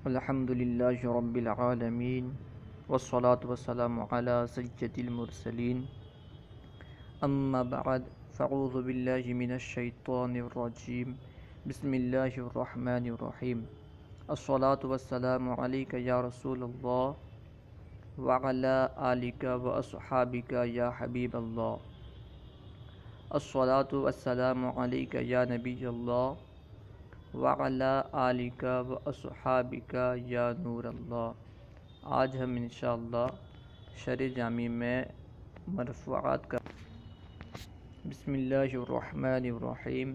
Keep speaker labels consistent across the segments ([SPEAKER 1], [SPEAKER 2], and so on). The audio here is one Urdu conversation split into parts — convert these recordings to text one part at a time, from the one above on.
[SPEAKER 1] الحمد للہ رب العالمین والصلاة والسلام علی سید المرسلین اما بعد فاعوذ باللہ من الشیطان الرجیم بسم اللہ الرحمن الرحیم الصلاة والسلام علیک یا رسول اللہ وعلی آلک واصحابک یا حبیب اللہ الصلاة والسلام علیک یا نبی اللہ وعلی آلک و اصحابک یا نور اللہ۔ آج ہم انشاءاللہ شرح جامی میں مرفوعات کا بسم اللہ الرحمن الرحیم۔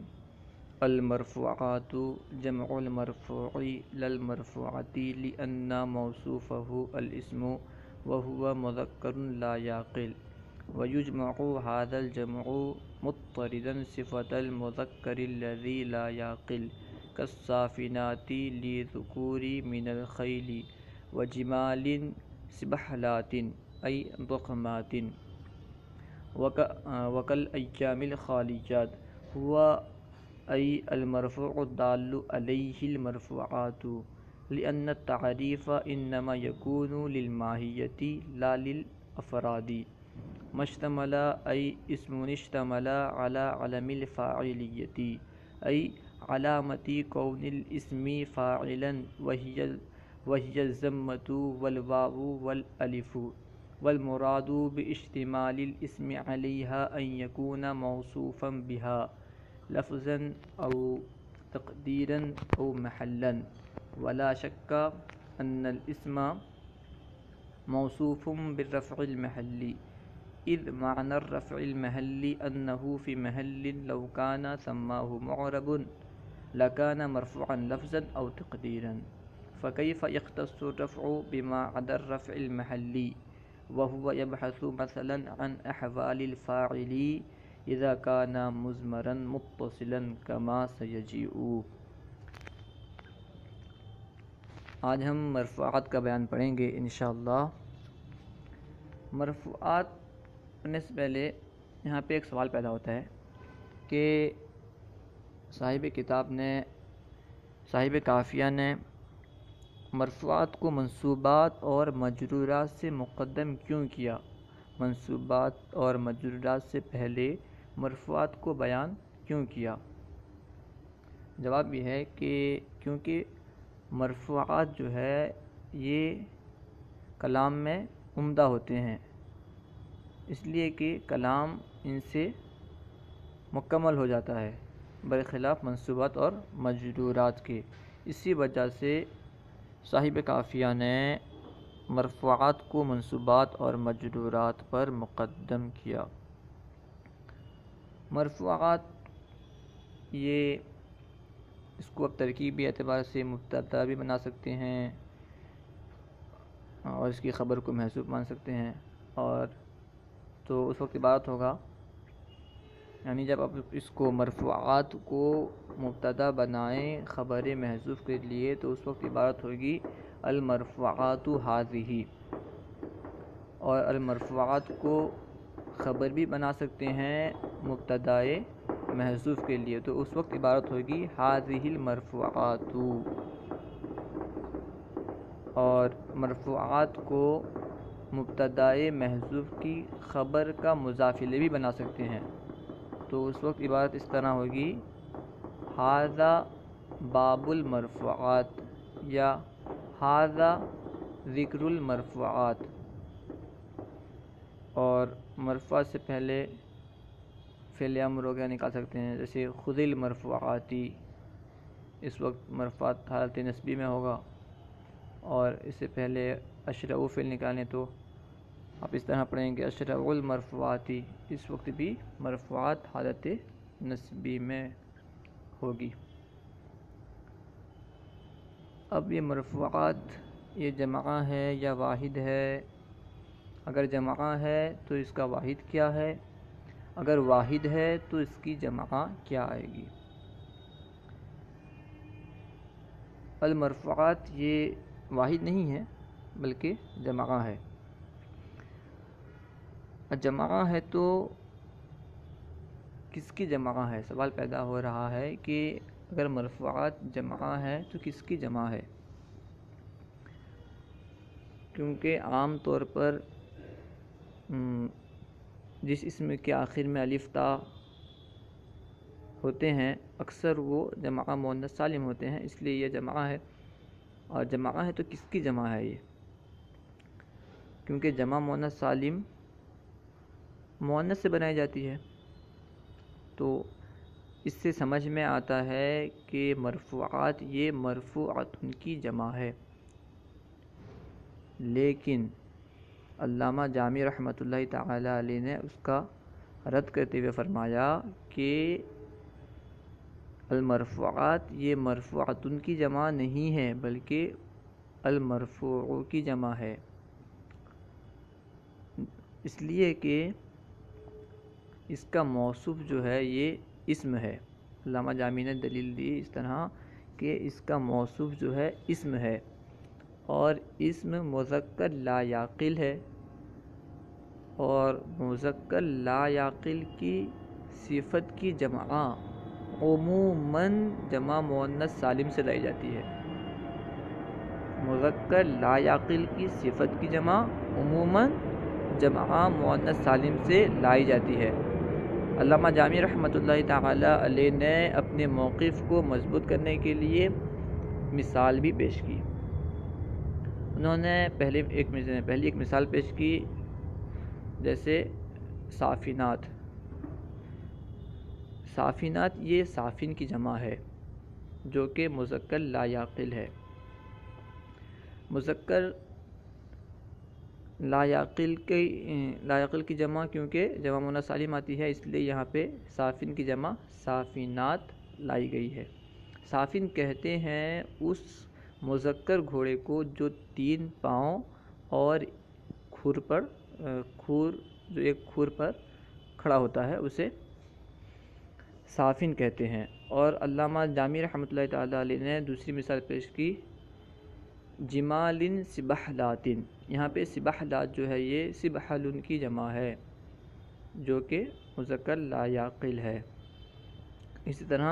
[SPEAKER 1] المرفوعات جمع المرفوع للمرفوعة لأن موصوفه الاسم وهو مذکر لا يعقل ويجمع هذا الجمع مضطردا صفة المذكر الذي لا يعقل كالصافنات لذكور من الخيل وجمال سبحلات أي ضخمات وكالأيام الخاليات هو أي المرفوع الدال عليه المرفوعات لأن التعريف إنما يكون للماهية لا للأفراد ما اشتمل أي اسم اشتمل على علم الفاعلية أي علامة كون الاسم فاعلا وهي الضمة والواو والألف والمراد باشتمال الاسم عليها أن يكون موصوفا بها لفظا أو تقديرا أو محلا ولا شك أن الاسم موصوف بالرفع المحلي إذ معنى الرفع المحلي أنه في محل لو كان سماه معرب لكان مرفوعا لفظا أو تقديرا فكيف يختص الرفع بما عدا الرفع المحلي وهو يبحث مثلا عن أحوال الفاعل إذا كان مضمرا متصلا كما سيجيء۔ آج ہم مرفوعات کا بیان پڑھیں گے انشاءاللہ۔ مرفوعات پڑھنے سے پہلے یہاں پہ ایک سوال پیدا ہوتا ہے کہ صاحب قافیہ نے مرفوعات کو منصوبات اور مجرورات سے مقدم کیوں کیا؟ منصوبات اور مجرورات سے پہلے مرفوعات کو بیان کیوں کیا؟ جواب یہ ہے کہ کیونکہ مرفوعات جو ہے یہ کلام میں عمدہ ہوتے ہیں، اس لیے کہ کلام ان سے مکمل ہو جاتا ہے برخلاف منصوبات اور مجرورات کے۔ اسی وجہ سے صاحب قافیہ نے مرفوعات کو منصوبات اور مجرورات پر مقدم کیا۔ مرفوعات یہ اس کو اب ترکیبی اعتبار سے مبتدا بھی بنا سکتے ہیں اور اس کی خبر کو محذوف مان سکتے ہیں، اور تو اس وقت عبارت ہوگا، یعنی جب آپ اس کو مرفوعات کو مبتدا بنائیں خبر محذوف کے لیے تو اس وقت عبارت ہوگی المرفوعات هذه، اور المرفوعات کو خبر بھی بنا سکتے ہیں مبتدائے محذوف کے لیے تو اس وقت عبارت ہوگی هذه المرفوعات، اور مرفوعات کو مبتدائے محذوف کی خبر کا مضاف الیہ بھی بنا سکتے ہیں تو اس وقت عبارت اس طرح ہوگی ھذا باب المرفوعات یا ھذا ذکر المرفوعات، اور مرفوعات سے پہلے فعل امر وغیرہ نکال سکتے ہیں، جیسے خذ المرفوعات، اس وقت مرفوعات حالت نسبی میں ہوگا، اور اس سے پہلے اشرع فعل نکالیں تو آپ اس طرح پڑھیں گے اشرع المرفوعات، اس وقت بھی مرفوعات حالت نسبی میں ہوگی۔ اب یہ مرفوعات یہ جمع ہے یا واحد ہے؟ اگر جمع ہے تو اس کا واحد کیا ہے؟ اگر واحد ہے تو اس کی جمع کیا آئے گی؟ المرفوعات یہ واحد نہیں ہے بلکہ جمع ہے۔ جمع ہے تو کس کی جمع ہے؟ سوال پیدا ہو رہا ہے کہ اگر مرفوعات جمع ہے تو کس کی جمع ہے؟ کیونکہ عام طور پر جس اسم کے آخر میں الف تا ہوتے ہیں اکثر وہ جمع مؤنث سالم ہوتے ہیں، اس لیے یہ جمع ہے۔ اور جمع ہے تو کس کی جمع ہے یہ؟ کیونکہ جمع مؤنث سالم مؤنث سے بنائی جاتی ہے، تو اس سے سمجھ میں آتا ہے کہ مرفوعات یہ مرفوعات ان کی جمع ہے۔ لیکن علامہ جامی رحمۃ اللہ تعالی علیہ نے اس کا رد کرتے ہوئے فرمایا کہ المرفوعات یہ مرفوعاتن کی جمع نہیں ہے بلکہ المرفوع کی جمع ہے، اس لیے کہ اس کا موصوف جو ہے یہ اسم ہے۔ علامہ جامی نے دلیل دی اس طرح کہ اس کا موصوف جو ہے اسم ہے، اور اسم مذکر لا یعقل ہے، اور مذکر لا یعقل کی صفت کی جمع عموماً جمع مؤنث سالم سے لائی جاتی ہے۔ مذکر لا یعقل کی صفت کی جمع عموماً جمع مؤنث سالم سے لائی جاتی ہے۔ علامہ جامی رحمۃ اللہ تعالی علیہ نے اپنے موقف کو مضبوط کرنے کے لیے مثال بھی پیش کی۔ انہوں نے پہلی ایک مثال پیش کی، جیسے صافنات۔ صافنات یہ صافن کی جمع ہے جو کہ مذکر لا یعقل ہے۔ مذکر لا یعقل کی جمع کیونکہ جمع مؤنث سالم آتی ہے، اس لیے یہاں پہ صافن کی جمع صافنات لائی گئی ہے۔ صافن کہتے ہیں اس مذکر گھوڑے کو جو 3 پاؤں اور جو ایک کھور پر کھڑا ہوتا ہے اسے صافن کہتے ہیں۔ اور علامہ جامی رحمۃ اللہ تعالی علیہ نے دوسری مثال پیش کی، جمال سبحلات۔ یہاں پہ سبحلات جو ہے یہ سبحل کی جمع ہے جو کہ مذکر لا یعقل ہے۔ اسی طرح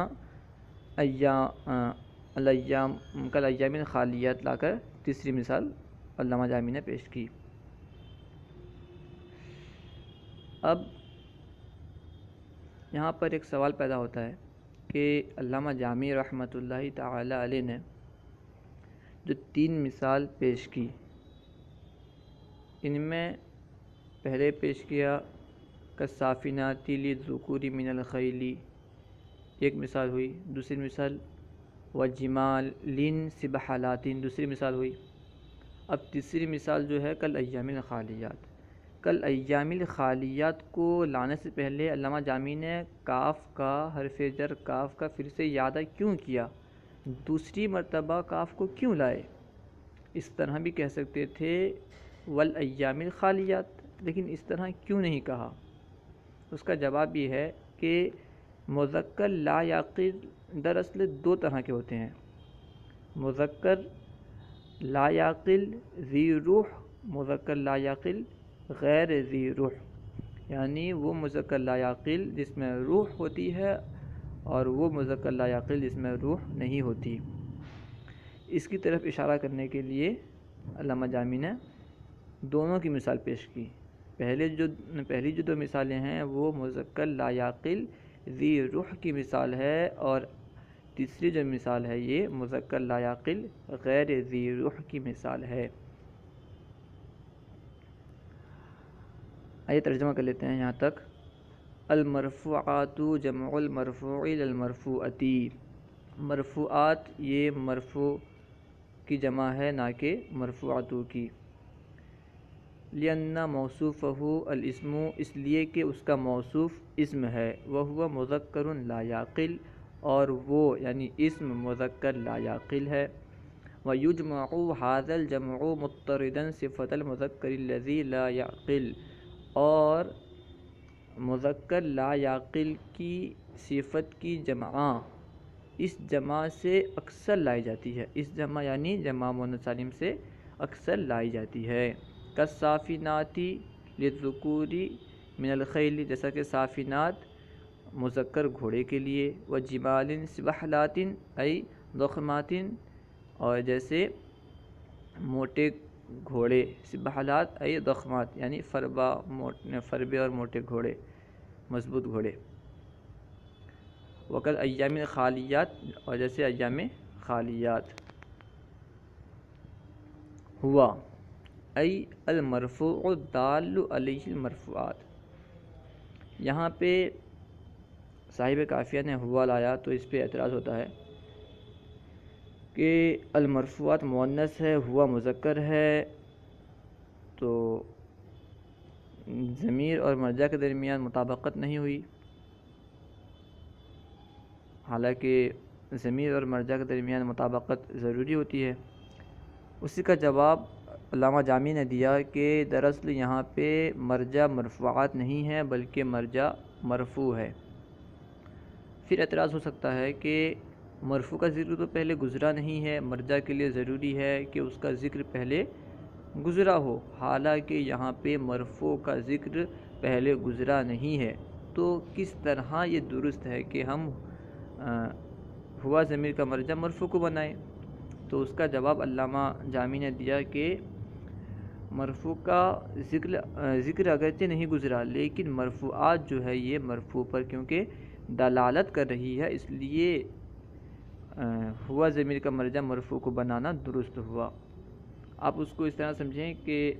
[SPEAKER 1] الایام خالیات لا کر تیسری مثال علامہ جامی نے پیش کی۔ اب یہاں پر ایک سوال پیدا ہوتا ہے کہ علامہ جامی رحمۃ اللہ تعالی علیہ نے جو 3 مثال پیش کی، ان میں پہلے پیش کیا کالصافنات للذکور من الخیل، ایک مثال ہوئی۔ دوسری مثال وجمال سبحلات، دوسری مثال ہوئی۔ اب تیسری مثال جو ہے کالایام الخالیات۔ کالایام الخالیات کو لانے سے پہلے علامہ جامی نے کاف کا حرف جر کاف کا پھر سے اعادہ کیوں کیا؟ دوسری مرتبہ کاف کو کیوں لائے؟ اس طرح بھی کہہ سکتے تھے والایام الخالیات، لیکن اس طرح کیوں نہیں کہا؟ اس کا جواب یہ ہے کہ مذکر لا یعقل دراصل 2 طرح کے ہوتے ہیں، مذکر لا یعقل ذی روح، مذکر لا یعقل غیر ذی روح، یعنی وہ مذکر لا یعقل جس میں روح ہوتی ہے اور وہ مذکر لا یعقل جس میں روح نہیں ہوتی۔ اس کی طرف اشارہ کرنے کے لیے علامہ جامی نے دونوں کی مثال پیش کی۔ پہلی جو 2 مثالیں ہیں وہ مذکر لا یعقل ذی روح کی مثال ہے، اور تیسری جو مثال ہے یہ مذکر لا یعقل غیر ذی روح کی مثال ہے۔ آئیے ترجمہ کر لیتے ہیں یہاں تک۔ المرفوعات جمع المرفوع للمرفوعۃ۔ مرفوعات یہ مرفوع کی جمع ہے نہ کہ مرفوعاتو کی۔ لأن موصوفہ الاسم، اس لیے کہ اس کا موصوف اسم ہے، وہو مذکر لا یعقل، اور وہ یعنی اسم مذکر لا یعقل ہے۔ ویجمع ھذا الجمع مضطردا صفۃ المذکر الذی لا یعقل، اور مذکر لا یعقل کی صفت کی جمع اس جمع سے اکثر لائی جاتی ہے، اس جمع یعنی جمع مؤنث سالم سے اکثر لائی جاتی ہے۔ کالصافنات للذکور من الخیل، جیسا کہ صافنات مذکر گھوڑے کے لیے، وجمال سبحلات ای ضخمات، اور جیسے موٹے گھوڑے، سبحلات ای ضخمات یعنی فربے اور موٹے گھوڑے، مضبوط گھوڑے، وقت ایام خالیات اور جیسے ایام خالیات۔ ہوا ای المرفوع الدال علیہ المرفوعات، یہاں پہ صاحب قافیہ نے ہوا لایا تو اس پہ اعتراض ہوتا ہے کہ المرفوعات مؤنث ہے، ہوا مذکر ہے، تو ضمیر اور مرجع کے درمیان مطابقت نہیں ہوئی، حالانکہ ضمیر اور مرجع کے درمیان مطابقت ضروری ہوتی ہے۔ اسی کا جواب علامہ جامی نے دیا کہ دراصل یہاں پہ مرجع مرفوعات نہیں ہے بلکہ مرجع مرفوع ہے۔ پھر اعتراض ہو سکتا ہے کہ مرفوع کا ذکر تو پہلے گزرا نہیں ہے، مرجع کے لیے ضروری ہے کہ اس کا ذکر پہلے گزرا ہو، حالانکہ یہاں پہ مرفوع کا ذکر پہلے گزرا نہیں ہے، تو کس طرح یہ درست ہے کہ ہم ہوا ضمیر کا مرجع مرفوع کو بنائیں؟ تو اس کا جواب علامہ جامی نے دیا کہ مرفوع کا ذکر اگرچہ نہیں گزرا لیکن مرفوعات جو ہے یہ مرفوع پر کیونکہ دلالت کر رہی ہے، اس لیے ہوا ضمیر کا مرجع مرفوع کو بنانا درست ہوا۔ آپ اس کو اس طرح سمجھیں کہ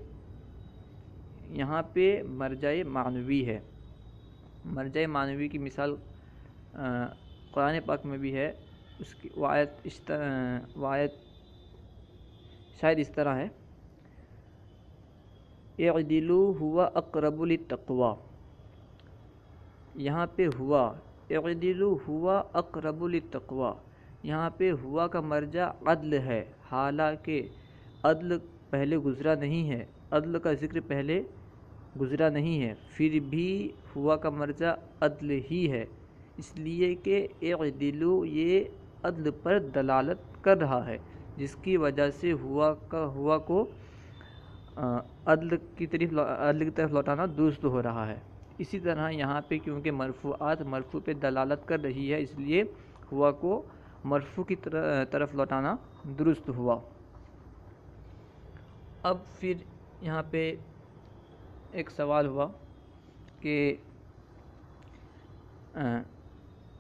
[SPEAKER 1] یہاں پہ مرجع معنوی ہے، مرجع معنوی کی مثال قرآن پاک میں بھی ہے، اس کی وآیت شاید اس طرح ہے، اعدلوا هو اقرب للتقوی، یہاں پہ ہوا اعدلوا هو اقرب للتقوی، یہاں پہ ہوا کا مرجع عدل ہے، حالانکہ عدل پہلے گزرا نہیں ہے، عدل کا ذکر پہلے گزرا نہیں ہے، پھر بھی ہوا کا مرجع عدل ہی ہے، اس لیے کہ اعدلوا یہ عدل پر دلالت کر رہا ہے، جس کی وجہ سے ہوا کو عدل کی طرف لوٹانا درست ہو رہا ہے۔ اسی طرح یہاں پہ کیونکہ مرفوعات مرفوع پہ دلالت کر رہی ہے، اس لیے ہوا کو مرفوع کی طرف لوٹانا درست ہوا۔ اب پھر یہاں پہ ایک سوال ہوا کہ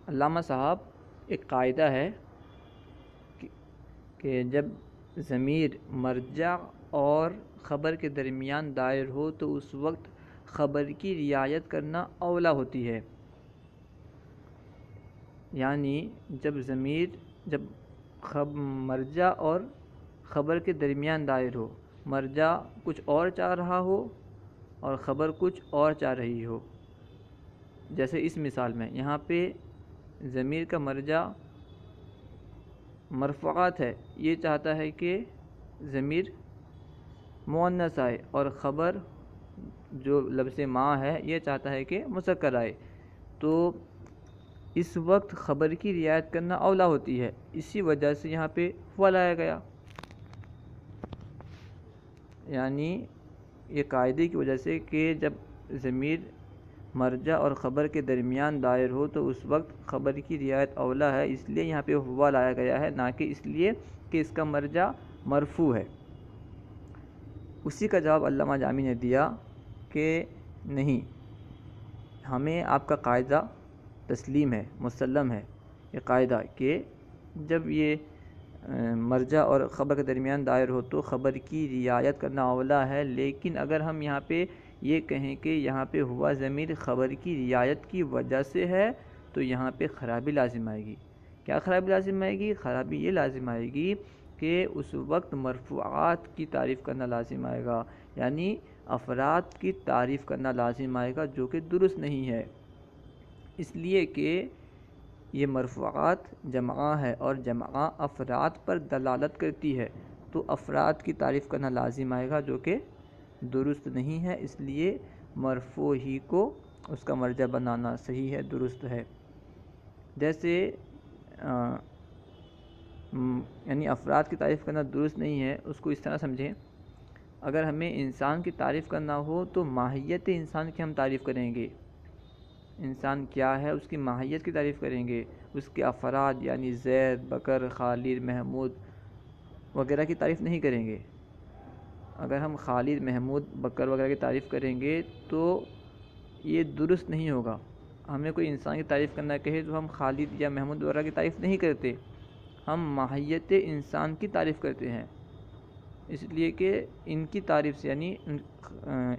[SPEAKER 1] علامہ صاحب ایک قاعدہ ہے کہ جب ضمیر مرجع اور خبر کے درمیان دائر ہو تو اس وقت خبر کی رعایت کرنا اولا ہوتی ہے، یعنی جب مرجع اور خبر کے درمیان دائر ہو، مرجع کچھ اور چاہ رہا ہو اور خبر کچھ اور چاہ رہی ہو، جیسے اس مثال میں یہاں پہ ضمیر کا مرجع مرفوعات ہے، یہ چاہتا ہے کہ ضمیر مؤنث آئے، اور خبر جو لفظ ماں ہے یہ چاہتا ہے کہ مذکر آئے، تو اس وقت خبر کی رعایت کرنا اولا ہوتی ہے، اسی وجہ سے یہاں پہ ہوا لایا گیا، یعنی یہ قاعدے کی وجہ سے کہ جب ضمیر مرجع اور خبر کے درمیان دائر ہو تو اس وقت خبر کی رعایت اولا ہے، اس لیے یہاں پہ ہوا لایا گیا ہے، نہ کہ اس لیے کہ اس کا مرجع مرفوع ہے۔ اسی کا جواب علامہ جامی نے دیا کہ نہیں، ہمیں آپ کا قاعدہ تسلیم ہے، مسلم ہے یہ قاعدہ کہ جب یہ مرجع اور خبر کے درمیان دائر ہو تو خبر کی رعایت کرنا اولا ہے، لیکن اگر ہم یہاں پہ یہ کہیں کہ یہاں پہ ہوا ضمیر خبر کی رعایت کی وجہ سے ہے تو یہاں پہ خرابی لازم آئے گی۔ کیا خرابی لازم آئے گی؟ خرابی یہ لازم آئے گی کہ اس وقت مرفوعات کی تعریف کرنا لازم آئے گا، یعنی افراد کی تعریف کرنا لازم آئے گا، جو کہ درست نہیں ہے، اس لیے کہ یہ مرفوعات جمع ہے اور جمع افراد پر دلالت کرتی ہے، تو افراد کی تعریف کرنا لازم آئے گا جو کہ درست نہیں ہے، اس لیے مرفوع ہی کو اس کا مرجع بنانا صحیح ہے، درست ہے۔ جیسے یعنی افراد کی تعریف کرنا درست نہیں ہے، اس کو اس طرح سمجھیں، اگر ہمیں انسان کی تعریف کرنا ہو تو ماہیت انسان کی ہم تعریف کریں گے، انسان کیا ہے اس کی ماہیت کی تعریف کریں گے، اس کے افراد یعنی زید، بکر، خالد، محمود وغیرہ کی تعریف نہیں کریں گے۔ اگر ہم خالد، محمود، بکر وغیرہ کی تعریف کریں گے تو یہ درست نہیں ہوگا. ہمیں کوئی انسان کی تعریف کرنا کہے تو ہم خالد یا محمود وغیرہ کی تعریف نہیں کرتے، ہم ماہیت انسان کی تعریف کرتے ہیں. اس لیے کہ ان کی تعریف سے یعنی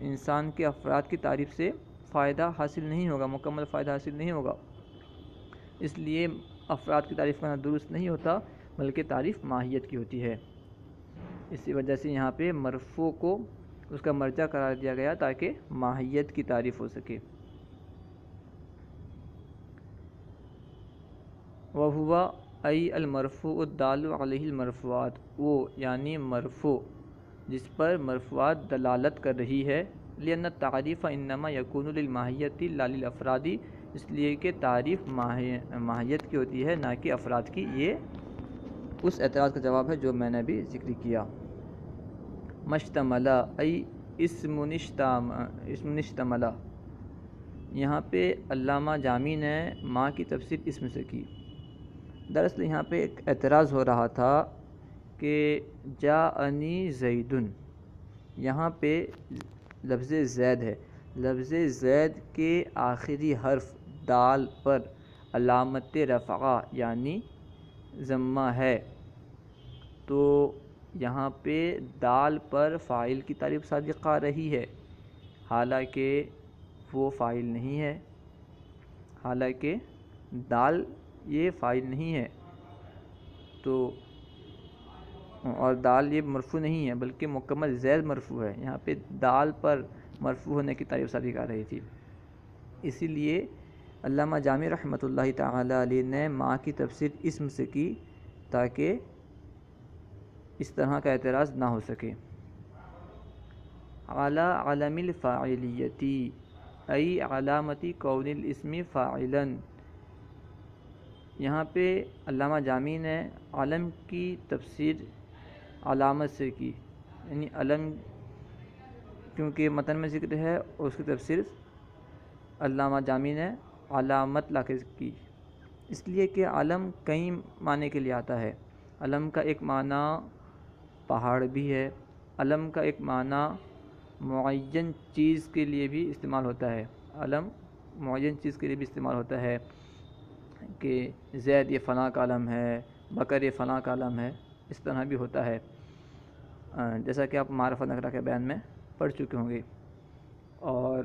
[SPEAKER 1] انسان کے افراد کی تعریف سے فائدہ حاصل نہیں ہوگا، مکمل فائدہ حاصل نہیں ہوگا. اس لیے افراد کی تعریف کرنا درست نہیں ہوتا، بلکہ تعریف ماہیت کی ہوتی ہے. اسی وجہ سے یہاں پہ مرفوع کو اس کا مرجع قرار دیا گیا تاکہ ماہیت کی تعریف ہو سکے. وَهُوَ ای المرفوع الدال علیہ المرفوعات، وہ یعنی مرفوع جس پر مرفوعات دلالت کر رہی ہے. لأن التعریف انما یکون للماہیت لا للافراد، اس لیے کہ تعریف ماہیت کی ہوتی ہے نہ کہ افراد کی. یہ اس اعتراض کا جواب ہے جو میں نے ابھی ذکر کیا. مشتملہ ای اسم اشتملہ، یہاں پہ علامہ جامی نے ماں کی تفسیر اسم سے کی. دراصل یہاں پہ ایک اعتراض ہو رہا تھا کہ جاءنی زیدن، یہاں پہ لفظ زید ہے، لفظ زید کے آخری حرف دال پر علامت رفعہ یعنی ضمہ ہے، تو یہاں پہ دال پر فاعل کی تعریف صادقہ آ رہی ہے، حالانکہ وہ فاعل نہیں ہے، حالانکہ دال یہ فاعل نہیں ہے. تو اور دال یہ مرفوع نہیں ہے بلکہ مکمل زید مرفوع ہے، یہاں پہ دال پر مرفوع ہونے کی تعریف صادقہ آ رہی تھی. اسی لیے علامہ جامی رحمۃ اللہ تعالی علیہ نے ماں کی تفسیر اسم سے کی تاکہ اس طرح کا اعتراض نہ ہو سکے. علی علم الفاعلیتی ای علامتی کون الاسم فاعلا، یہاں پہ علامہ جامی نے علم کی تفسیر علامت سے کی، یعنی علم کیونکہ متن میں ذکر ہے اور اس کی تفسیر علامہ جامی نے علامت لا کے کی، اس لیے کہ علم کئی معنی کے لیے آتا ہے. علم کا ایک معنی پہاڑ بھی ہے، علم کا ایک معنی معین چیز کے لیے بھی استعمال ہوتا ہے، علم معین چیز کے لیے بھی استعمال ہوتا ہے کہ زید یہ فلاں کا علم ہے، بکر یہ فلاں کا علم ہے، اس طرح بھی ہوتا ہے، جیسا کہ آپ معرفہ نکرہ کے بیان میں پڑھ چکے ہوں گے. اور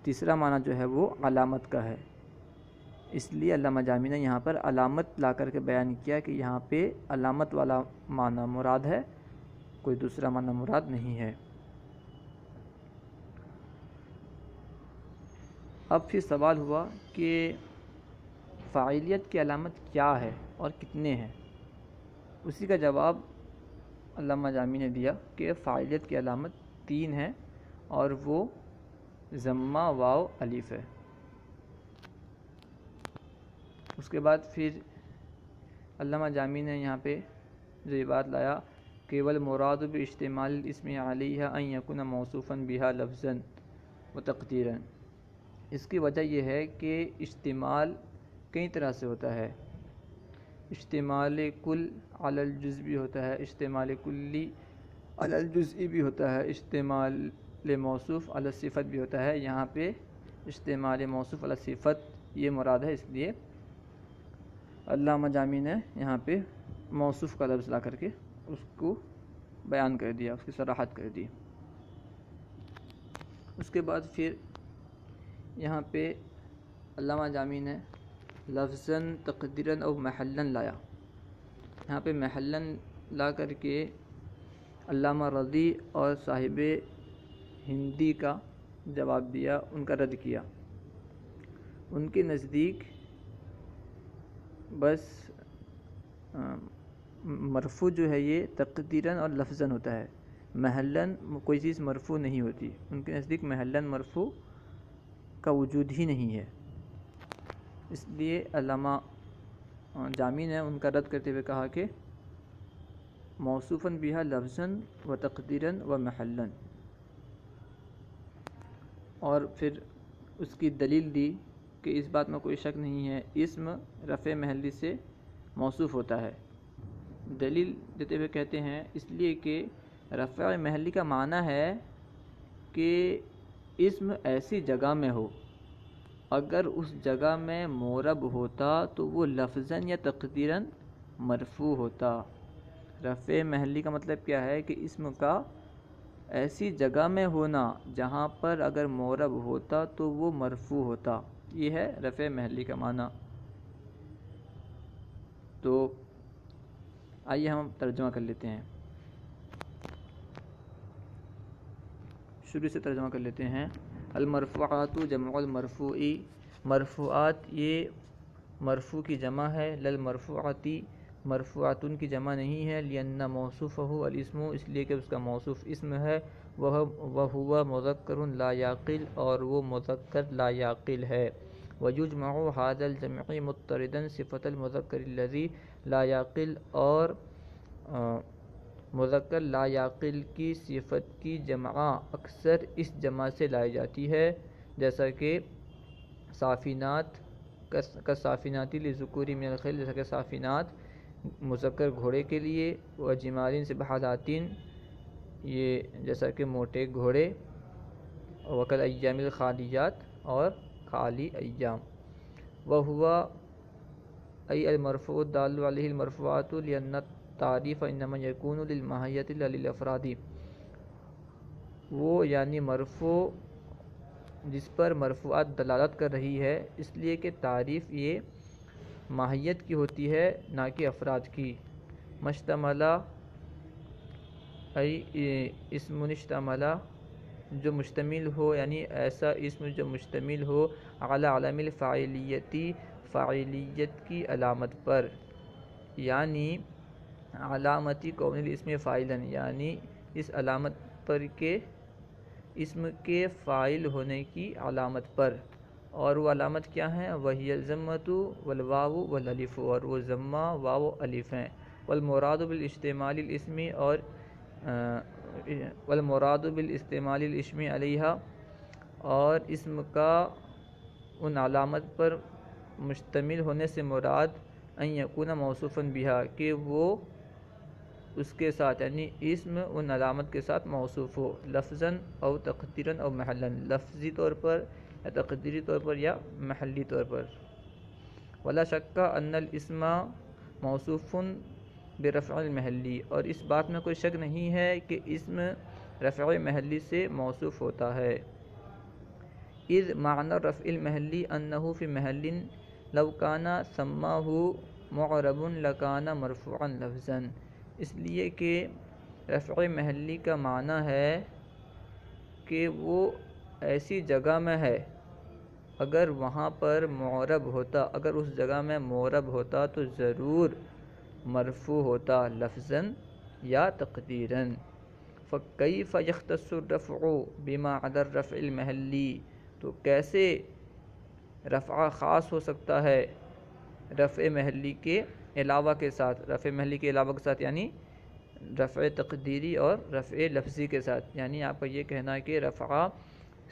[SPEAKER 1] تیسرا معنی جو ہے وہ علامت کا ہے، اس لیے علامہ جامی نے یہاں پر علامت لا کر کے بیان کیا کہ یہاں پہ علامت والا معنی مراد ہے، کوئی دوسرا معنی مراد نہیں ہے. اب پھر سوال ہوا کہ فاعلیت کی علامت کیا ہے اور کتنے ہیں. اسی کا جواب علامہ جامی نے دیا کہ فاعلیت کی علامت 3 ہے اور وہ ضمہ واو الف ہے. اس کے بعد پھر علامہ جامی نے یہاں پہ جو یہ بات لایا کہ والمراد باجتماع الاسم علیہ ان یکون موصوفا بها لفظا وتقدیرا، اس کی وجہ یہ ہے کہ اشتمال کئی طرح سے ہوتا ہے. اشتمال کل علی الجزء بھی ہوتا ہے، اشتمال کلی علی الجزء بھی ہوتا ہے، اشتمال موصوف علی الصفت بھی ہوتا ہے. یہاں پہ اشتمال موصوف علی الصفت یہ مراد ہے، اس لیے علامہ جامی نے یہاں پہ موصوف کا لفظ لا کر کے اس کو بیان کر دیا، اس کی صراحت کر دی. اس کے بعد پھر یہاں پہ علامہ جامی نے لفظاً تقدیراً اور محلاً لایا. یہاں پہ محلاً لا کر کے علامہ رضی اور صاحب ہندی کا جواب دیا، ان کا رد کیا. ان کے نزدیک بس مرفوع جو ہے یہ تقدیراً اور لفظاً ہوتا ہے، محلاً کوئی چیز مرفوع نہیں ہوتی. ان کے نزدیک محلاً مرفوع کا وجود ہی نہیں ہے. اس لیے علامہ جامی نے ان کا رد کرتے ہوئے کہا کہ موصوفاً بہا لفظاً و تقدیراً و محلاً، اور پھر اس کی دلیل دی کہ اس بات میں کوئی شک نہیں ہے، اسم رفع محلی سے موصوف ہوتا ہے، دلیل دیتے ہوئے کہتے ہیں اس لیے کہ رفع محلی کا معنی ہے کہ اسم ایسی جگہ میں ہو، اگر اس جگہ میں مورب ہوتا تو وہ لفظاً یا تقدیراً مرفوع ہوتا۔ رفع محلی کا مطلب کیا ہے کہ اسم کا ایسی جگہ میں ہونا جہاں پر اگر مورب ہوتا تو وہ مرفوع ہوتا، یہ ہے رفع محلی کا معنی۔ تو آئیے ہم ترجمہ کر لیتے ہیں، شروع سے ترجمہ کر لیتے ہیں۔ المرفوعات جمع المرفوع، مرفوعات یہ مرفوع کی جمع ہے، للمرفوعاتی مرفوعاتن کی جمع نہیں ہے، لأن موصوفہ الاسم اس لیے کہ اس کا موصوف اسم ہے، وہو مذکر لا یعقل اور وہ مذکر لا یعقل ہے، ویجمع ھذا الجمع مضطردا صفۃ المذکر الذی لا یعقل اور مذکر لا یعقل کی صفت کی جمع اکثر اس جمع سے لائی جاتی ہے، جیسا کہ صافینات کا صافیناتی للذکور من الخیل، جیسا کہ صافینات مذکر گھوڑے کے لیے، و جمالین سبحالاتین یہ جیسا کہ موٹے گھوڑے، وکل ایام الخالیات اور خالی ایام، وہوا ای المرفوع الدال علیہ المرفوعات لأن التعریف انما یکون للماہیۃ لا للافراد، وہ یعنی مرفوع جس پر مرفوعات دلالت کر رہی ہے اس لیے کہ تعریف یہ ماہیت کی ہوتی ہے نہ کہ افراد کی۔ مشتملہ ای اسم اشتملہ جو مشتمل ہو، یعنی ایسا اسم جو مشتمل ہو علی علم الفاعلیتی فاعلیت کی علامت پر، یعنی علامتی کون الاسم فاعلا، یعنی اس علامت پر کہ اسم کے فاعل ہونے کی علامت پر، اور وہ علامت کیا ہیں؟ وہی الضمۃ والواو والالف، اور وہ ضمہ واو الف ہیں، والمراد بالاستعمال الاسم اور والمراد بالاستعمال الاسم علیہا، اور اسم کا ان علامت پر مشتمل ہونے سے مراد ان یکون موصوفا بہا کہ وہ اس کے ساتھ یعنی اسم ان علامت کے ساتھ موصوف ہو، لفظاً او تقدیراً او محلاً، لفظی طور پر یا تقدیری طور پر یا محلی طور پر۔ ولا شک ان الاسم موصوف برفع المحلی، اور اس بات میں کوئی شک نہیں ہے کہ اسم رفع محلی سے موصوف ہوتا ہے۔ اذ معنی رفع المحلی انہ فی محل لو کان سماہ معرب لکان مرفوعا لفظا، اس لیے کہ رفع محلی کا معنی ہے کہ وہ ایسی جگہ میں ہے، اگر وہاں پر معرب ہوتا، اگر اس جگہ میں معرب ہوتا تو ضرور مرفوع ہوتا لفظاً یا تقدیراً۔ فکیف یختص الرفع بما عدا الرفع المحلی، تو کیسے رفع خاص ہو سکتا ہے رفع محلی کے علاوہ کے ساتھ، رفع محلی کے علاوہ کے ساتھ یعنی رفع تقدیری اور رفع لفظی کے ساتھ، یعنی آپ کا یہ کہنا ہے کہ رفع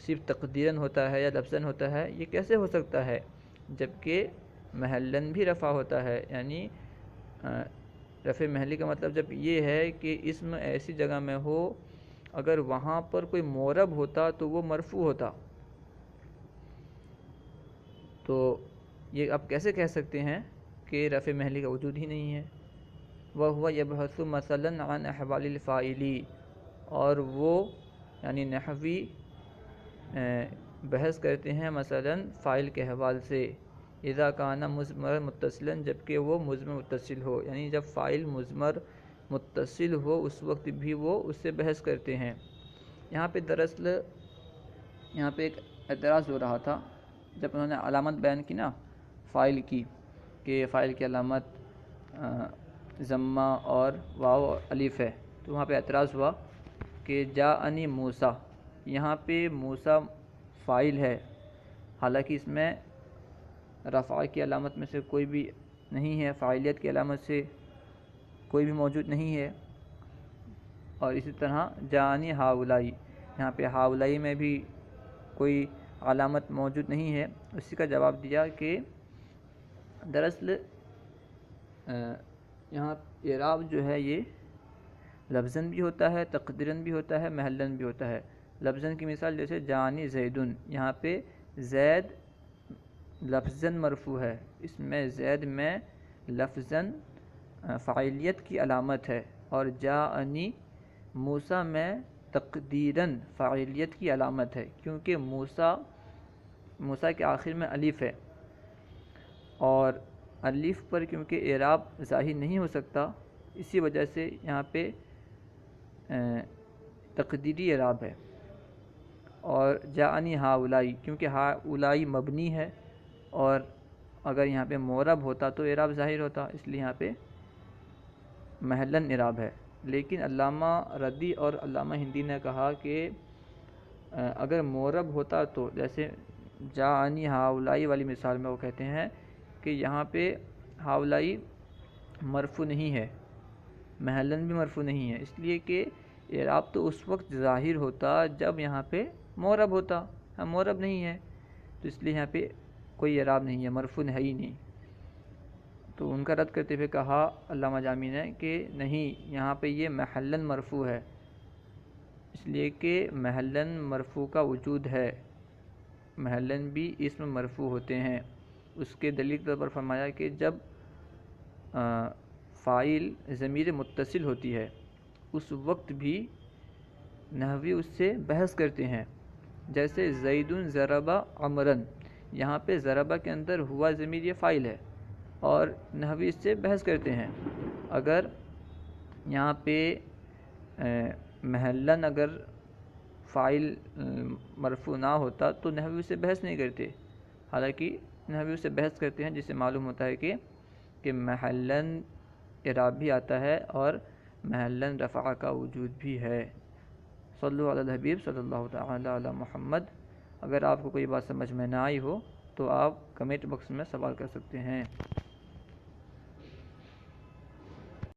[SPEAKER 1] صرف تقدیراً ہوتا ہے یا لفظاً ہوتا ہے، یہ کیسے ہو سکتا ہے جبکہ محلاً بھی رفع ہوتا ہے؟ یعنی رفع محلی کا مطلب جب یہ ہے کہ اسم ایسی جگہ میں ہو اگر وہاں پر کوئی معرب ہوتا تو وہ مرفوع ہوتا، تو یہ آپ کیسے کہہ سکتے ہیں کہ رفع محلی کا وجود ہی نہیں ہے؟ وَهُوَ يَبْحَثُ مَثَلًا عَنْ أَحْوَالِ الْفَاعِلِ، اور وہ یعنی نحوی بحث کرتے ہیں مثلاً فاعل کے حوال سے، اذا کان مضمر متصلاً جبکہ وہ مضمر متصل ہو، یعنی جب فاعل مضمر متصل ہو اس وقت بھی وہ اس سے بحث کرتے ہیں۔ یہاں پہ دراصل یہاں پہ ایک اعتراض ہو رہا تھا جب انہوں نے علامت بیان کی نا فاعل کی، کہ فاعل کی علامت ضمہ اور واو اور الف ہے، تو وہاں پہ اعتراض ہوا کہ جاءنی موسیٰ، یہاں پہ موسیٰ فاعل ہے، حالانکہ اس میں رفع کی علامت میں سے کوئی بھی نہیں ہے، فاعلیت کی علامت سے کوئی بھی موجود نہیں ہے، اور اسی طرح جاءنی ہؤلاء، یہاں پہ ہؤلاء میں بھی کوئی علامت موجود نہیں ہے۔ اسی کا جواب دیا کہ دراصل یہاں اعراب جو ہے یہ لفظاً بھی ہوتا ہے، تقدیراً بھی ہوتا ہے، محلاً بھی ہوتا ہے۔ لفظاً کی مثال جیسے جانی زیدن، یہاں پہ زید لفظاً مرفوع ہے، اس میں زید میں لفظاً فاعلیت کی علامت ہے، اور جاءنی موسیٰ میں تقدیراً فاعلیت کی علامت ہے، کیونکہ موسیٰ کے آخر میں الف ہے، اور الف پر کیونکہ اعراب ظاہر نہیں ہو سکتا، اسی وجہ سے یہاں پہ تقدیری اعراب ہے۔ اور جاءنی ہاؤلائی، کیونکہ ہاؤلائی مبنی ہے، اور اگر یہاں پہ معرب ہوتا تو اعراب ظاہر ہوتا، اس لیے یہاں پہ محلاً اعراب ہے۔ لیکن علامہ ردی اور علامہ ہندی نے کہا کہ اگر معرب ہوتا تو، جیسے جاءنی ہاؤلائی والی مثال میں وہ کہتے ہیں کہ یہاں پہ ہاؤلائی مرفوع نہیں ہے، محلاً بھی مرفوع نہیں ہے، اس لیے کہ اعراب تو اس وقت ظاہر ہوتا جب یہاں پہ معرب ہوتا، معرب نہیں ہے تو اس لیے یہاں پہ کوئی اعراب نہیں ہے، مرفوع ہے ہی نہیں۔ تو ان کا رد کرتے ہوئے کہا علامہ جامی نے کہ نہیں، یہاں پہ یہ محلاً مرفوع ہے، اس لیے کہ محلاً مرفوع کا وجود ہے، محلاً بھی اسم مرفوع ہوتے ہیں۔ اس کے دلیل کے طور پر فرمایا کہ جب فاعل ضمیر متصل ہوتی ہے اس وقت بھی نحوی اس سے بحث کرتے ہیں، جیسے زید ضرب عمرا، یہاں پہ ضربہ کے اندر ہوا ضمیر یہ فاعل ہے، اور نحوی اس سے بحث کرتے ہیں۔ اگر یہاں پہ محلاً اگر فاعل مرفوع نہ ہوتا تو نحوی اس سے بحث نہیں کرتے، حالانکہ نحوی اس سے بحث کرتے ہیں، جس سے معلوم ہوتا ہے کہ محلاً اعراب بھی آتا ہے اور محلاً رفع کا وجود بھی ہے۔ صلو علی الحبیب صلی اللہ تعالی علی محمد۔ اگر آپ کو کوئی بات سمجھ میں نہ آئی ہو تو آپ کمنٹ باکس میں سوال کر سکتے ہیں۔